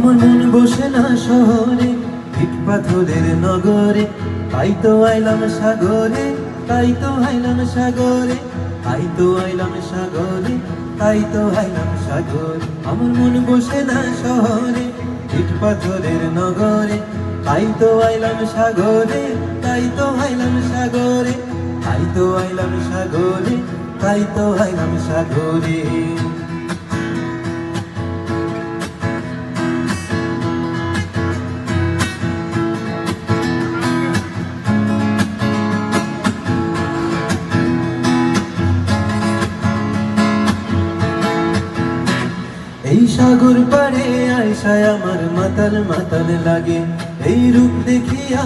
আমার মন বসে না শহরে, ইট পাথরের নগরে, তাই তো আইলাম সাগরে, তাই তো আইলাম সাগরে, তাই তো আইলাম সাগরে, তাই তো আইলাম সাগরে। আমার মন বসে না শহরে, ইট পাথরের নগরে, তাই তো আইলাম সাগরে, তাই তো আইলাম সাগরে, তাই তো আইলাম সাগরে, তাই তো আইলাম সাগরে। এই সাগর পাড়ে আয়সায় আমার মাতাল মাতাল লাগে, এই রূপ দেখিয়া